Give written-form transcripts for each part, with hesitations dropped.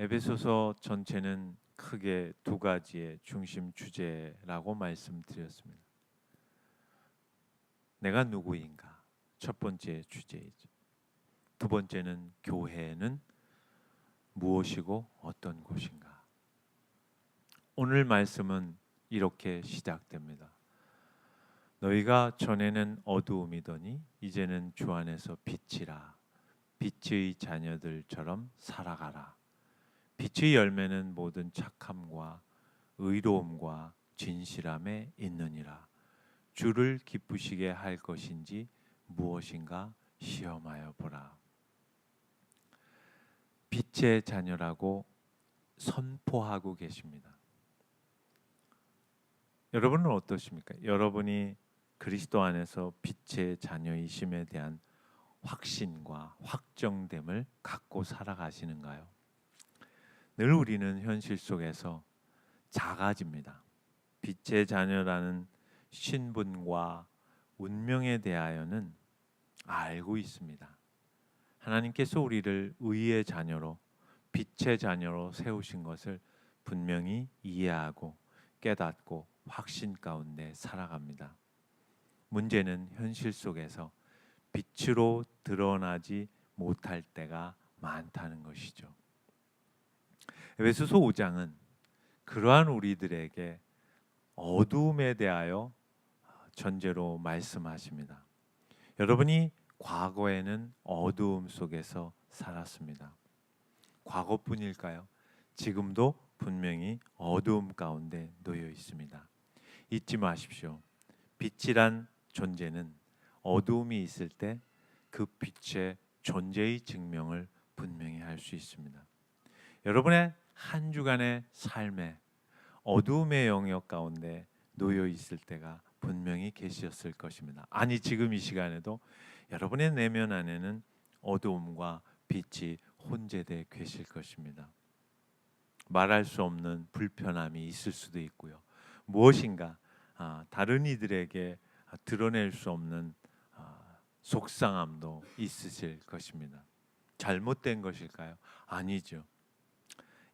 에베소서 전체는 크게 두 가지의 중심 주제라고 말씀드렸습니다. 내가 누구인가? 첫 번째 주제이죠. 두 번째는 교회는 무엇이고 어떤 곳인가? 오늘 말씀은 이렇게 시작됩니다. 너희가 전에는 어두움이더니 이제는 주 안에서 빛이라. 빛의 자녀들처럼 살아가라. 빛의 열매는 모든 착함과 의로움과 진실함에 있느니라. 주를 기쁘시게 할 것인지 무엇인가 시험하여 보라. 빛의 자녀라고 선포하고 계십니다. 여러분은 어떠십니까? 여러분이 그리스도 안에서 빛의 자녀이심에 대한 확신과 확정됨을 갖고 살아가시는가요? 늘 우리는 현실 속에서 작아집니다. 빛의 자녀라는 신분과 운명에 대하여는 알고 있습니다. 하나님께서 우리를 의의 자녀로, 빛의 자녀로 세우신 것을 분명히 이해하고 깨닫고 확신 가운데 살아갑니다. 문제는 현실 속에서 빛으로 드러나지 못할 때가 많다는 것이죠. 에베소서 5장은 그러한 우리들에게 어두움에 대하여 전제로 말씀하십니다. 여러분이 과거에는 어두움 속에서 살았습니다. 과거뿐일까요? 지금도 분명히 어두움 가운데 놓여 있습니다. 잊지 마십시오. 빛이란 존재는 어두움이 있을 때 그 빛의 존재의 증명을 분명히 할 수 있습니다. 여러분의 한 주간의 삶에 어두움의 영역 가운데 놓여 있을 때가 분명히 계셨을 것입니다. 아니, 지금 이 시간에도 여러분의 내면 안에는 어두움과 빛이 혼재되어 계실 것입니다. 말할 수 없는 불편함이 있을 수도 있고요. 무엇인가 다른 이들에게 드러낼 수 없는 속상함도 있으실 것입니다. 잘못된 것일까요? 아니죠.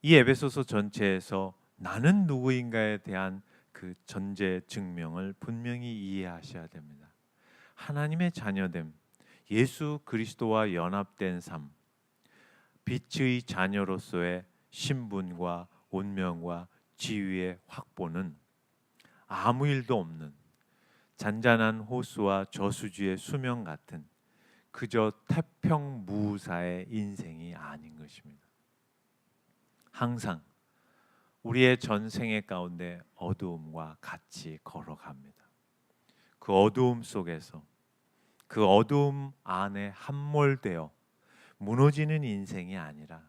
이 에베소서 전체에서 나는 누구인가에 대한 그 전제 증명을 분명히 이해하셔야 됩니다. 하나님의 자녀됨, 예수 그리스도와 연합된 삶, 빛의 자녀로서의 신분과 운명과 지위의 확보는 아무 일도 없는 잔잔한 호수와 저수지의 수명 같은 그저 태평무사의 인생이 아닌 것입니다. 항상 우리의 전생의 가운데 어두움과 같이 걸어갑니다. 그 어두움 속에서 그 어두움 안에 함몰되어 무너지는 인생이 아니라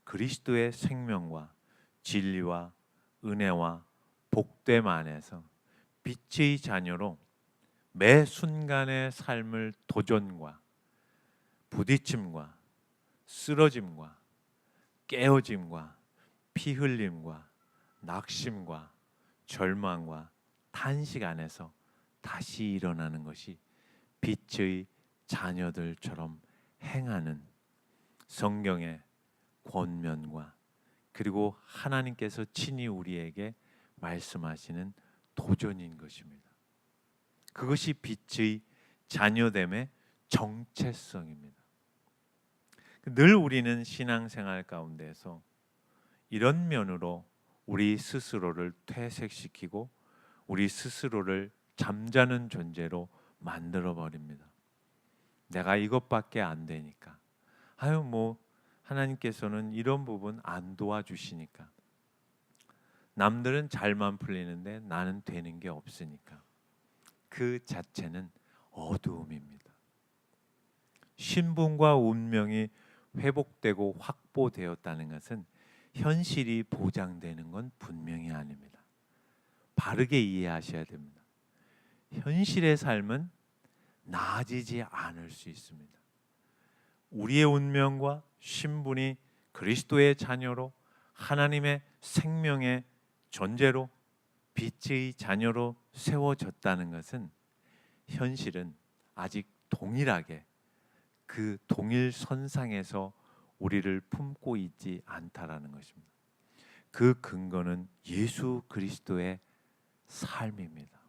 그리스도의 생명과 진리와 은혜와 복됨 안에서 빛의 자녀로 매 순간의 삶을 도전과 부딪힘과 쓰러짐과 깨어짐과 피 흘림과 낙심과 절망과 탄식 안에서 다시 일어나는 것이 빛의 자녀들처럼 행하는 성경의 권면과 그리고 하나님께서 친히 우리에게 말씀하시는 도전인 것입니다. 그것이 빛의 자녀됨의 정체성입니다. 늘 우리는 신앙생활 가운데서 이런 면으로 우리 스스로를 퇴색시키고 우리 스스로를 잠자는 존재로 만들어 버립니다. 내가 이것밖에 안 되니까, 하나님께서는 이런 부분 안 도와주시니까, 남들은 잘만 풀리는데 나는 되는 게 없으니까, 그 자체는 어두움입니다. 신분과 운명이 회복되고 확보되었다는 것은 현실이 보장되는 건 분명히 아닙니다. 바르게 이해하셔야 됩니다. 현실의 삶은 나아지지 않을 수 있습니다. 우리의 운명과 신분이 그리스도의 자녀로 하나님의 생명의 존재로 빛의 자녀로 세워졌다는 것은 현실은 아직 동일하게 그 동일 선상에서 우리를 품고 있지 않다라는 것입니다. 그 근거는 예수 그리스도의 삶입니다.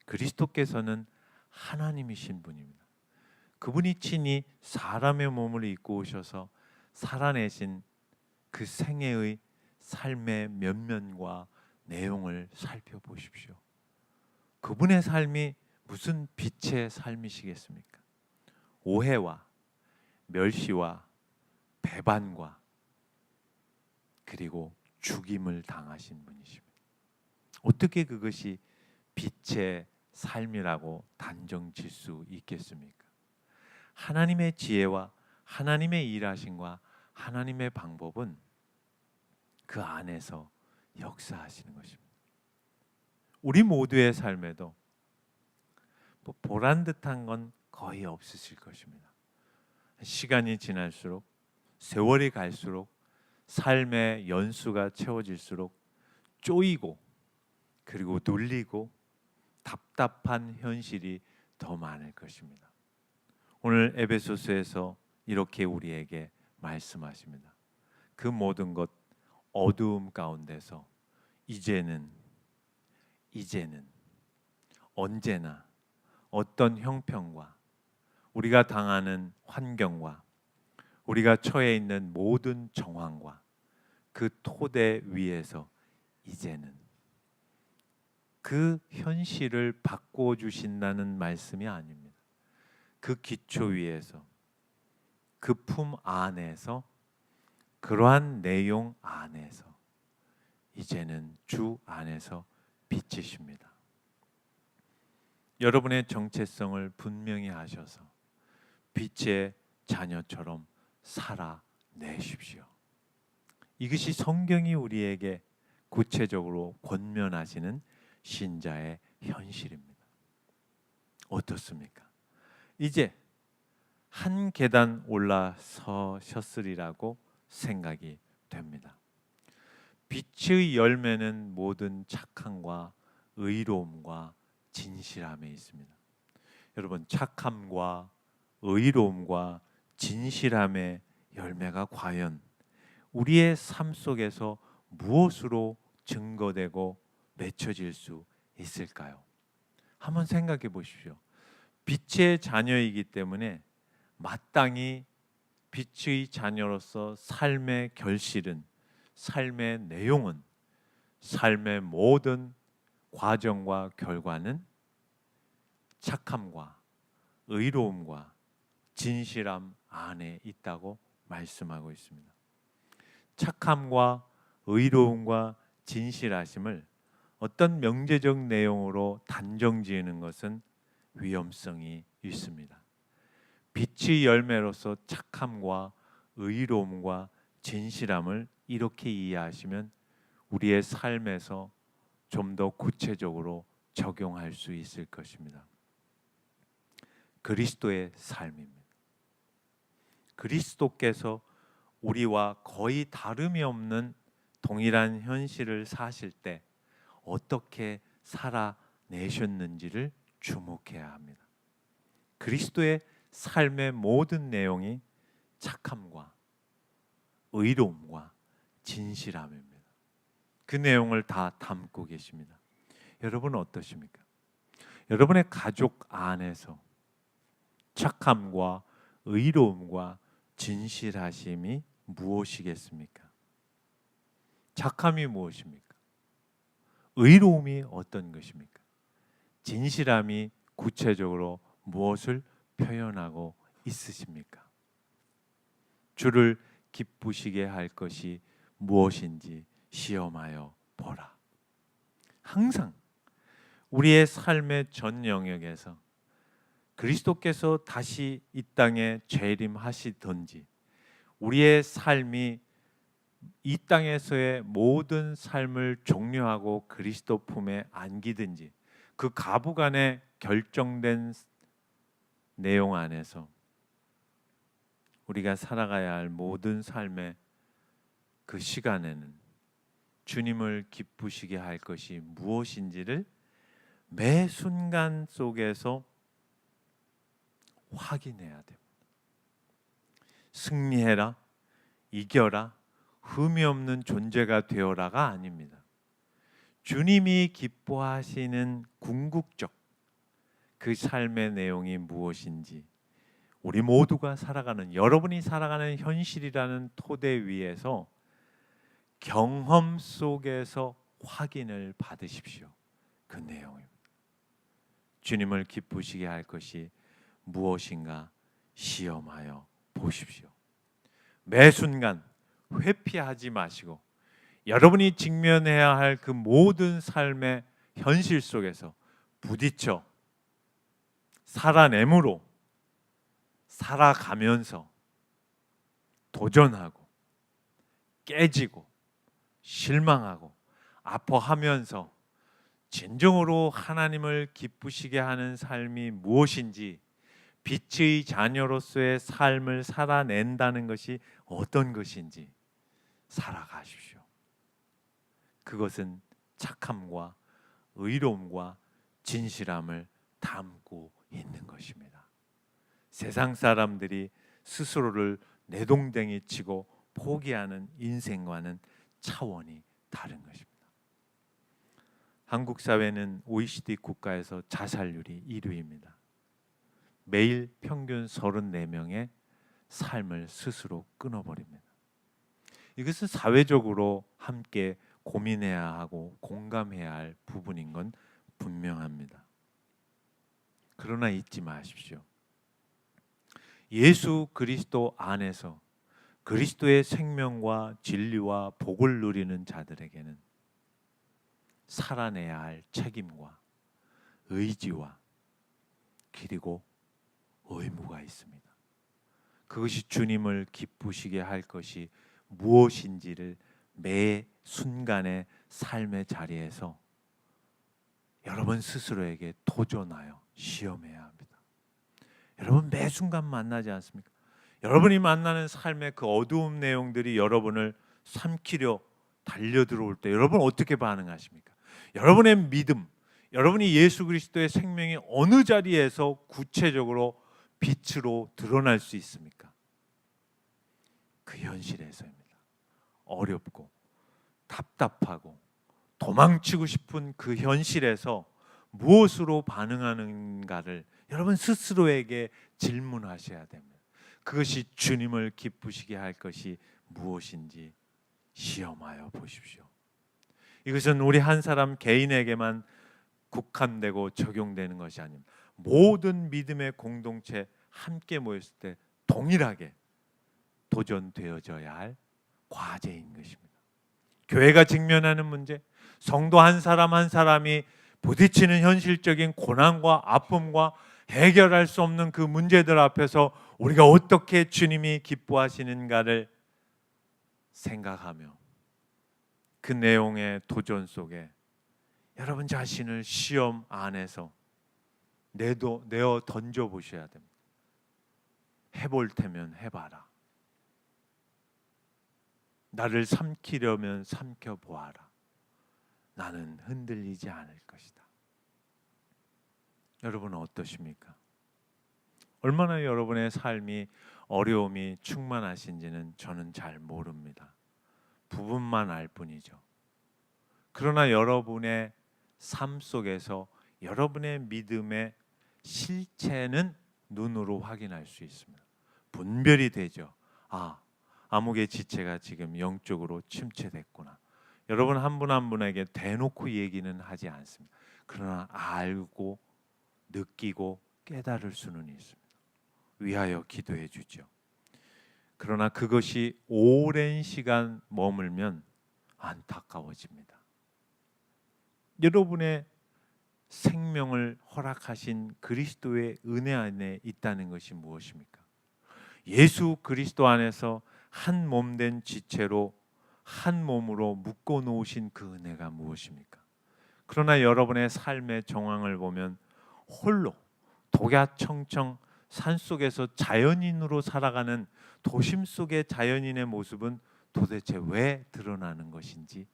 그리스도께서는 하나님이신 분입니다. 그분이 친히 사람의 몸을 입고 오셔서 살아내신 그 생애의 삶의 면면과 내용을 살펴보십시오. 그분의 삶이 무슨 빛의 삶이시겠습니까? 오해와 멸시와 배반과 그리고 죽임을 당하신 분이십니다. 어떻게 그것이 빛의 삶이라고 단정질 수 있겠습니까? 하나님의 지혜와 하나님의 일하심과 하나님의 방법은 그 안에서 역사하시는 것입니다. 우리 모두의 삶에도 보란 듯한 건 거의 없으실 것입니다. 시간이 지날수록, 세월이 갈수록, 삶의 연수가 채워질수록 쪼이고 그리고 눌리고 답답한 현실이 더 많을 것입니다. 오늘 에베소서에서 이렇게 우리에게 말씀하십니다. 그 모든 것 어두움 가운데서 이제는 언제나 어떤 형편과 우리가 당하는 환경과 우리가 처해 있는 모든 정황과 그 토대 위에서 이제는 그 현실을 바꿔 주신다는 말씀이 아닙니다. 그 기초 위에서 그 품 안에서 그러한 내용 안에서 이제는 주 안에서 빛이십니다. 여러분의 정체성을 분명히 하셔서 빛의 자녀처럼 살아내십시오. 이것이 성경이 우리에게 구체적으로 권면하시는 신자의 현실입니다. 어떻습니까? 이제 한 계단 올라서셨으리라고 생각이 됩니다. 빛의 열매는 모든 착함과 의로움과 진실함에 있습니다. 여러분, 착함과 의로움과 진실함의 열매가 과연 우리의 삶 속에서 무엇으로 증거되고 맺혀질 수 있을까요? 한번 생각해 보십시오. 빛의 자녀이기 때문에 마땅히 빛의 자녀로서 삶의 결실은, 삶의 내용은, 삶의 모든 과정과 결과는 착함과 의로움과 진실함 안에 있다고 말씀하고 있습니다. 착함과 의로움과 진실하심을 어떤 명제적 내용으로 단정 지으는 것은 위험성이 있습니다. 빛의 열매로서 착함과 의로움과 진실함을 이렇게 이해하시면 우리의 삶에서 좀 더 구체적으로 적용할 수 있을 것입니다. 그리스도의 삶입니다. 그리스도께서 우리와 거의 다름이 없는 동일한 현실을 사실 때 어떻게 살아내셨는지를 주목해야 합니다. 그리스도의 삶의 모든 내용이 착함과 의로움과 진실함입니다. 그 내용을 다 담고 계십니다. 여러분은 어떠십니까? 여러분의 가족 안에서 착함과 의로움과 진실하심이 무엇이겠습니까? 착함이 무엇입니까? 의로움이 어떤 것입니까? 진실함이 구체적으로 무엇을 표현하고 있으십니까? 주를 기쁘시게 할 것이 무엇인지 시험하여 보라. 항상 우리의 삶의 전 영역에서 그리스도께서 다시 이 땅에 재림하시든지 우리의 삶이 이 땅에서의 모든 삶을 종료하고 그리스도 품에 안기든지 그 가부간에 결정된 내용 안에서 우리가 살아가야 할 모든 삶의 그 시간에는 주님을 기쁘시게 할 것이 무엇인지를 매 순간 속에서 확인해야 됩니다. 승리해라, 이겨라, 흠이 없는 존재가 되어라가 아닙니다. 주님이 기뻐하시는 궁극적 그 삶의 내용이 무엇인지 우리 모두가 살아가는, 여러분이 살아가는 현실이라는 토대 위에서 경험 속에서 확인을 받으십시오. 그 내용입니다. 주님을 기쁘시게 할 것이 무엇인가 시험하여 보십시오. 매 순간 회피하지 마시고 여러분이 직면해야 할 그 모든 삶의 현실 속에서 부딪혀 살아내므로 살아가면서 도전하고 깨지고 실망하고 아파하면서 진정으로 하나님을 기쁘시게 하는 삶이 무엇인지, 빛의 자녀로서의 삶을 살아낸다는 것이 어떤 것인지 살아가십시오. 그것은 착함과 의로움과 진실함을 담고 있는 것입니다. 세상 사람들이 스스로를 내동댕이 치고 포기하는 인생과는 차원이 다른 것입니다. 한국 사회는 OECD 국가에서 자살률이 1위입니다. 매일 평균 34명의 삶을 스스로 끊어버립니다. 이것은 사회적으로 함께 고민해야 하고 공감해야 할 부분인 건 분명합니다. 그러나 잊지 마십시오. 예수 그리스도 안에서 그리스도의 생명과 진리와 복을 누리는 자들에게는 살아내야 할 책임과 의지와 그리고 의무가 있습니다. 그것이 주님을 기쁘시게 할 것이 무엇인지를 매 순간의 삶의 자리에서 여러분 스스로에게 도전하여 시험해야 합니다. 여러분 매 순간 만나지 않습니까? 여러분이 만나는 삶의 그 어두운 내용들이 여러분을 삼키려 달려들어올 때 여러분 어떻게 반응하십니까? 여러분의 믿음, 여러분이 예수 그리스도의 생명이 어느 자리에서 구체적으로 빛으로 드러날 수 있습니까? 그 현실에서입니다. 어렵고 답답하고 도망치고 싶은 그 현실에서 무엇으로 반응하는가를 여러분 스스로에게 질문하셔야 됩니다. 그것이 주님을 기쁘시게 할 것이 무엇인지 시험하여 보십시오. 이것은 우리 한 사람 개인에게만 국한되고 적용되는 것이 아닙니다. 모든 믿음의 공동체 함께 모였을 때 동일하게 도전되어져야 할 과제인 것입니다. 교회가 직면하는 문제, 성도 한 사람 한 사람이 부딪히는 현실적인 고난과 아픔과 해결할 수 없는 그 문제들 앞에서 우리가 어떻게 주님이 기뻐하시는가를 생각하며 그 내용의 도전 속에 여러분 자신을 시험 안에서 내어 던져 보셔야 됩니다. 해볼 테면 해봐라. 나를 삼키려면 삼켜보아라. 나는 흔들리지 않을 것이다. 여러분은 어떠십니까? 얼마나 여러분의 삶이 어려움이 충만하신지는 저는 잘 모릅니다. 부분만 알 뿐이죠. 그러나 여러분의 삶 속에서 여러분의 믿음의 실체는 눈으로 확인할 수 있습니다. 분별이 되죠. 암흑의 지체가 지금 영적으로 침체됐구나. 여러분 한 분 한 분에게 대놓고 얘기는 하지 않습니다. 그러나 알고 느끼고 깨달을 수는 있습니다. 위하여 기도해 주죠. 그러나 그것이 오랜 시간 머물면 안타까워집니다. 여러분의 생명을 허락하신 그리스도의 은혜 안에 있다는 것이 무엇입니까? 예수 그리스도 안에서 한 몸 된 지체로 한 몸으로 묶어 놓으신 그 은혜가 무엇입니까? 그러나 여러분의 삶의 정황을 보면 홀로 독야청청 산속에서 자연인으로 살아가는 도심 속의 자연인의 모습은 도대체 왜 드러나는 것인지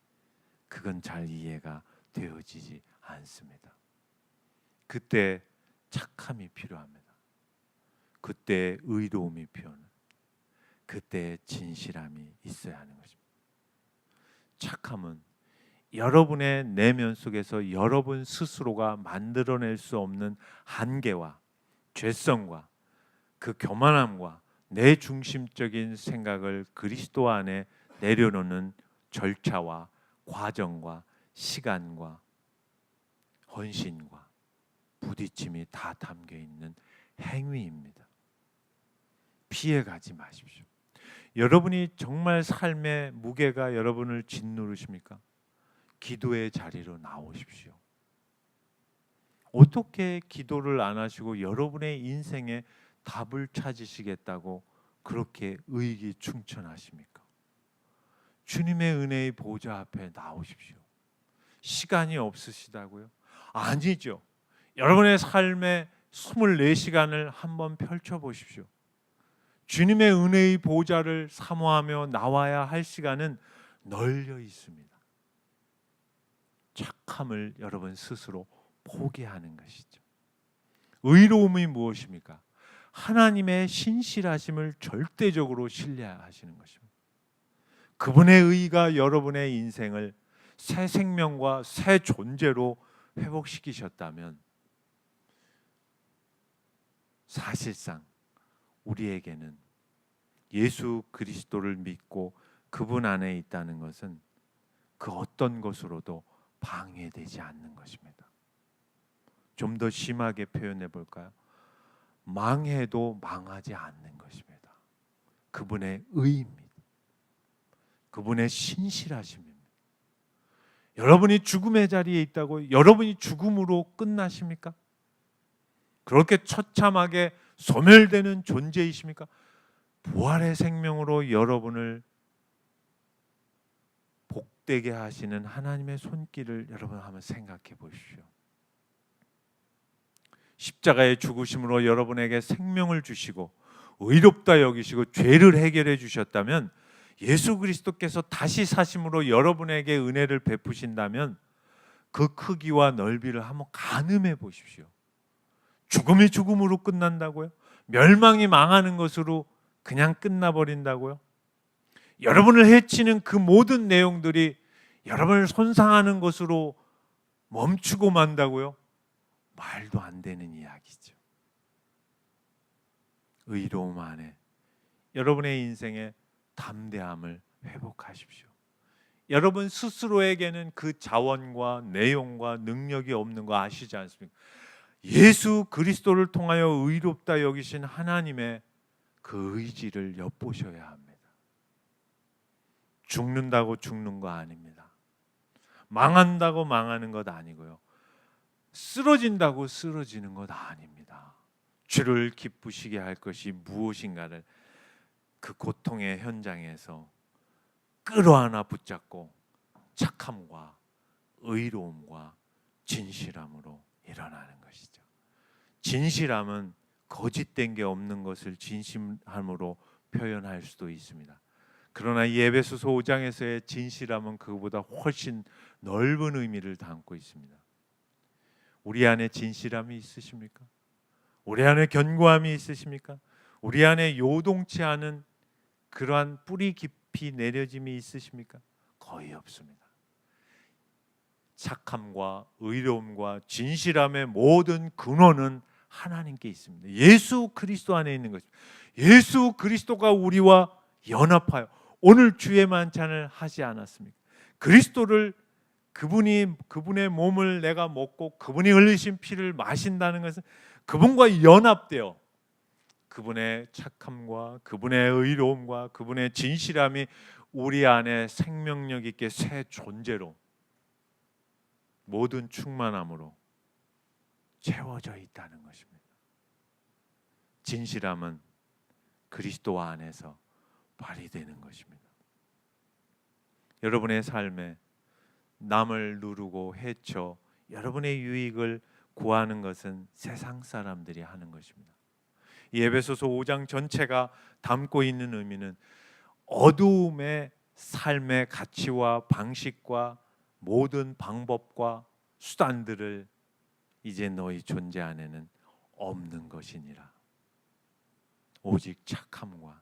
그건 잘 이해가 되어지지 않습니다. 그때 착함이 필요합니다. 그때 의로움이 필요합니다. 그때의 진실함이 있어야 하는 것입니다. 착함은 여러분의 내면 속에서 여러분 스스로가 만들어낼 수 없는 한계와 죄성과 그 교만함과 내 중심적인 생각을 그리스도 안에 내려놓는 절차와 과정과 시간과 헌신과 부딪힘이 다 담겨 있는 행위입니다. 피해가지 마십시오. 여러분이 정말 삶의 무게가 여러분을 짓누르십니까? 기도의 자리로 나오십시오. 어떻게 기도를 안 하시고 여러분의 인생에 답을 찾으시겠다고 그렇게 의기충천하십니까? 주님의 은혜의 보좌 앞에 나오십시오. 시간이 없으시다고요? 아니죠. 여러분의 삶의 24시간을 한번 펼쳐보십시오. 주님의 은혜의 보좌를 사모하며 나와야 할 시간은 널려 있습니다. 착함을 여러분 스스로 포기하는 것이죠. 의로움이 무엇입니까? 하나님의 신실하심을 절대적으로 신뢰하시는 것입니다. 그분의 의가 여러분의 인생을 새 생명과 새 존재로 회복시키셨다면 사실상 우리에게는 예수 그리스도를 믿고 그분 안에 있다는 것은 그 어떤 것으로도 방해되지 않는 것입니다. 좀 더 심하게 표현해 볼까요? 망해도 망하지 않는 것입니다. 그분의 의입니다. 그분의 신실하심입니다. 여러분이 죽음의 자리에 있다고 여러분이 죽음으로 끝나십니까? 그렇게 처참하게 소멸되는 존재이십니까? 부활의 생명으로 여러분을 복되게 하시는 하나님의 손길을 여러분 한번 생각해 보십시오. 십자가의 죽으심으로 여러분에게 생명을 주시고 의롭다 여기시고 죄를 해결해 주셨다면, 예수 그리스도께서 다시 사심으로 여러분에게 은혜를 베푸신다면 그 크기와 넓이를 한번 가늠해 보십시오. 죽음이 죽음으로 끝난다고요? 멸망이 망하는 것으로 그냥 끝나버린다고요? 여러분을 해치는 그 모든 내용들이 여러분을 손상하는 것으로 멈추고 만다고요? 말도 안 되는 이야기죠. 의로움 안에 여러분의 인생의 담대함을 회복하십시오. 여러분 스스로에게는 그 자원과 내용과 능력이 없는 거 아시지 않습니까? 예수 그리스도를 통하여 의롭다 여기신 하나님의 그 의지를 엿보셔야 합니다. 죽는다고 죽는 거 아닙니다. 망한다고 망하는 것 아니고요. 쓰러진다고 쓰러지는 것 아닙니다. 주를 기쁘시게 할 것이 무엇인가를 그 고통의 현장에서 끌어안아 붙잡고 착함과 의로움과 진실함으로 일어나는 것이죠. 진실함은 거짓된 게 없는 것을 진실함으로 표현할 수도 있습니다. 그러나 이 에베소서 5장에서의 진실함은 그보다 훨씬 넓은 의미를 담고 있습니다. 우리 안에 진실함이 있으십니까? 우리 안에 견고함이 있으십니까? 우리 안에 요동치 않은 그러한 뿌리 깊이 내려짐이 있으십니까? 거의 없습니다. 착함과 의로움과 진실함의 모든 근원은 하나님께 있습니다. 예수 그리스도 안에 있는 것입니다. 예수 그리스도가 우리와 연합하여 오늘 주의 만찬을 하지 않았습니까? 그리스도를 그분의 몸을 내가 먹고 그분이 흘리신 피를 마신다는 것은 그분과 연합되어 그분의 착함과 그분의 의로움과 그분의 진실함이 우리 안에 생명력 있게 새 존재로 모든 충만함으로 채워져 있다는 것입니다. 진실함은 그리스도 안에서 발휘되는 것입니다. 여러분의 삶에 남을 누르고 해쳐 여러분의 유익을 구하는 것은 세상 사람들이 하는 것입니다. 이 에베소서 5장 전체가 담고 있는 의미는 어두움의 삶의 가치와 방식과 모든 방법과 수단들을 이제 너희 존재 안에는 없는 것이니라. 오직 착함과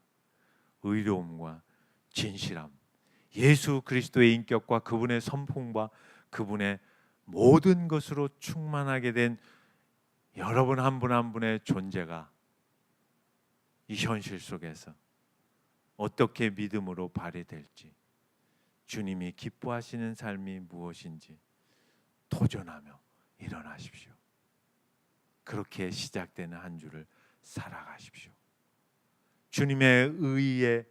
의로움과 진실함, 예수 그리스도의 인격과 그분의 성품과 그분의 모든 것으로 충만하게 된 여러분 한 분 한 분의 존재가 이 현실 속에서 어떻게 믿음으로 발휘될지, 주님이 기뻐하시는 삶이 무엇인지 도전하며 일어나십시오. 그렇게 시작되는 한 주를 살아가십시오. 주님의 의에,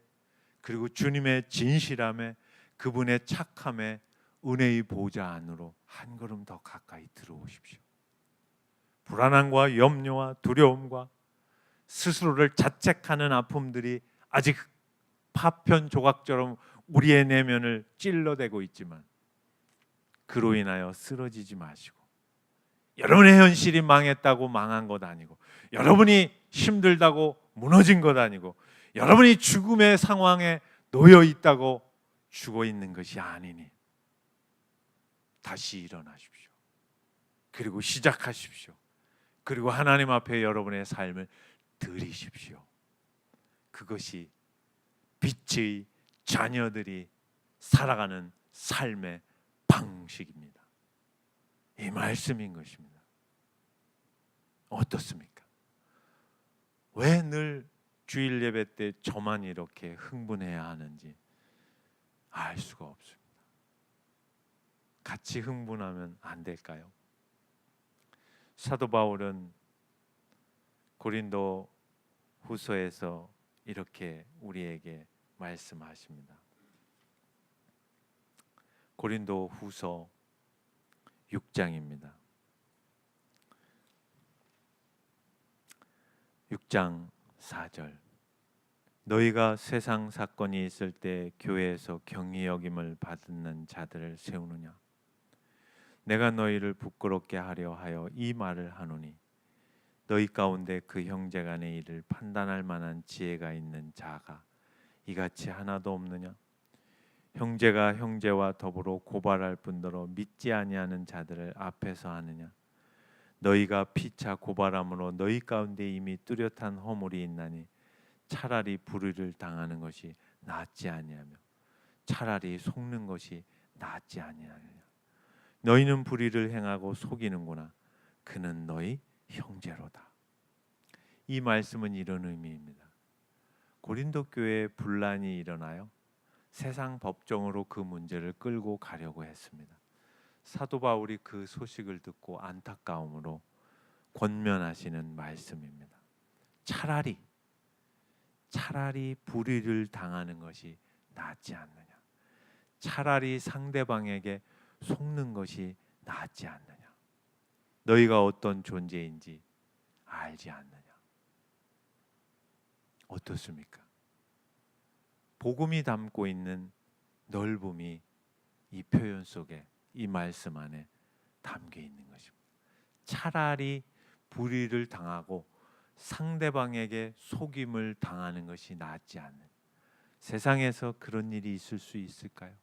그리고 주님의 진실함에, 그분의 착함에 은혜의 보좌 안으로 한 걸음 더 가까이 들어오십시오. 불안함과 염려와 두려움과 스스로를 자책하는 아픔들이 아직 파편 조각처럼 우리의 내면을 찔러대고 있지만 그로 인하여 쓰러지지 마시고, 여러분의 현실이 망했다고 망한 것 아니고, 여러분이 힘들다고 무너진 것 아니고, 여러분이 죽음의 상황에 놓여 있다고 죽어 있는 것이 아니니 다시 일어나십시오. 그리고 시작하십시오. 그리고 하나님 앞에 여러분의 삶을 드리십시오. 그것이 빛의 자녀들이 살아가는 삶의 방식입니다. 이 말씀인 것입니다. 어떻습니까? 왜 늘 주일 예배 때 저만 이렇게 흥분해야 하는지 알 수가 없습니다. 같이 흥분하면 안 될까요? 사도 바울은 고린도 후서에서 이렇게 우리에게 말씀하십니다. 고린도 후서 6장입니다. 6장 4절. 너희가 세상 사건이 있을 때 교회에서 경히 여김을 받는 자들을 세우느냐? 내가 너희를 부끄럽게 하려 하여 이 말을 하노니, 너희 가운데 그 형제간의 일을 판단할 만한 지혜가 있는 자가 이같이 하나도 없느냐? 형제가 형제와 더불어 고발할 뿐더러 믿지 아니하는 자들을 앞에서 하느냐? 너희가 피차 고발함으로 너희 가운데 이미 뚜렷한 허물이 있나니 차라리 불의를 당하는 것이 낫지 아니하며 차라리 속는 것이 낫지 아니하느냐? 너희는 불의를 행하고 속이는구나. 그는 너희 형제로다. 이 말씀은 이런 의미입니다. 고린도 교회에 분란이 일어나요. 세상 법정으로 그 문제를 끌고 가려고 했습니다. 사도 바울이 그 소식을 듣고 안타까움으로 권면하시는 말씀입니다. 차라리 불의를 당하는 것이 낫지 않느냐? 차라리 상대방에게 속는 것이 낫지 않느냐? 너희가 어떤 존재인지 알지 않느냐? 어떻습니까? 복음이 담고 있는 넓음이 이 표현 속에, 이 말씀 안에 담겨 있는 것입니다. 차라리 불의를 당하고 상대방에게 속임을 당하는 것이 낫지 않는, 세상에서 그런 일이 있을 수 있을까요?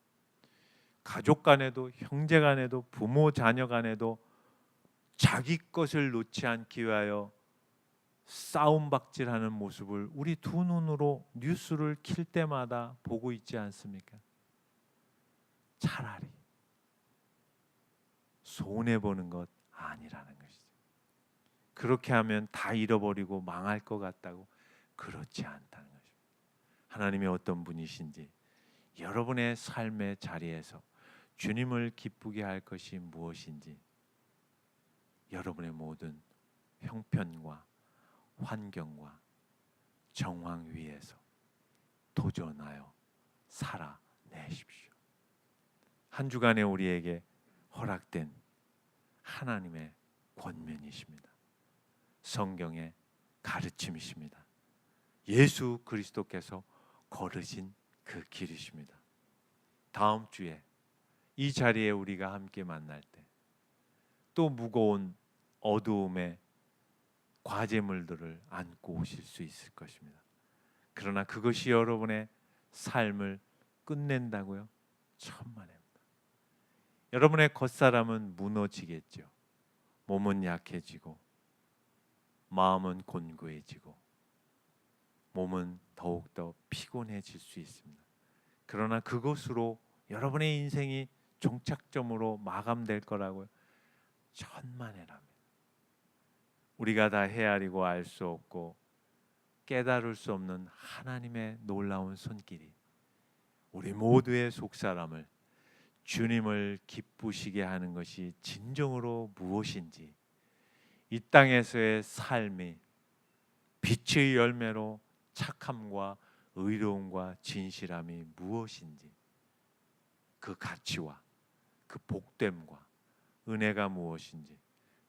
가족 간에도, 형제 간에도, 부모 자녀 간에도 자기 것을 놓지 않기 위하여 싸움박질하는 모습을 우리 두 눈으로 뉴스를 킬 때마다 보고 있지 않습니까? 차라리 손해보는 것 아니라는 것이죠. 그렇게 하면 다 잃어버리고 망할 것 같다고, 그렇지 않다는 것입니다. 하나님이 어떤 분이신지, 여러분의 삶의 자리에서 주님을 기쁘게 할 것이 무엇인지, 여러분의 모든 형편과 환경과 정황 위에서 도전하여 살아내십시오. 한 주간에 우리에게 허락된 하나님의 권면이십니다. 성경의 가르침이십니다. 예수 그리스도께서 걸으신 그 길이십니다. 다음 주에 이 자리에 우리가 함께 만날 때 또 무거운 어두움의 과제물들을 안고 오실 수 있을 것입니다. 그러나 그것이 여러분의 삶을 끝낸다고요? 천만에입니다. 여러분의 겉사람은 무너지겠죠. 몸은 약해지고 마음은 곤고해지고 몸은 더욱더 피곤해질 수 있습니다. 그러나 그것으로 여러분의 인생이 종착점으로 마감될 거라고요. 천만에라면. 우리가 다 헤아리고 알 수 없고 깨달을 수 없는 하나님의 놀라운 손길이 우리 모두의 속사람을 주님을 기쁘시게 하는 것이 진정으로 무엇인지, 이 땅에서의 삶이 빛의 열매로 착함과 의로움과 진실함이 무엇인지, 그 가치와 그 복됨과 은혜가 무엇인지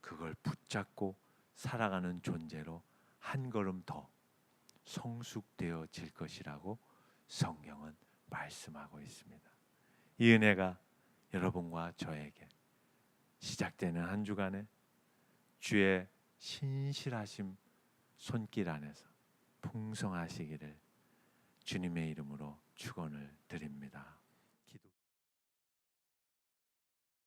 그걸 붙잡고 살아가는 존재로 한 걸음 더 성숙되어질 것이라고 성경은 말씀하고 있습니다. 이 은혜가 여러분과 저에게 시작되는 한 주간에 주의 신실하심 손길 안에서 풍성하시기를 주님의 이름으로 축원을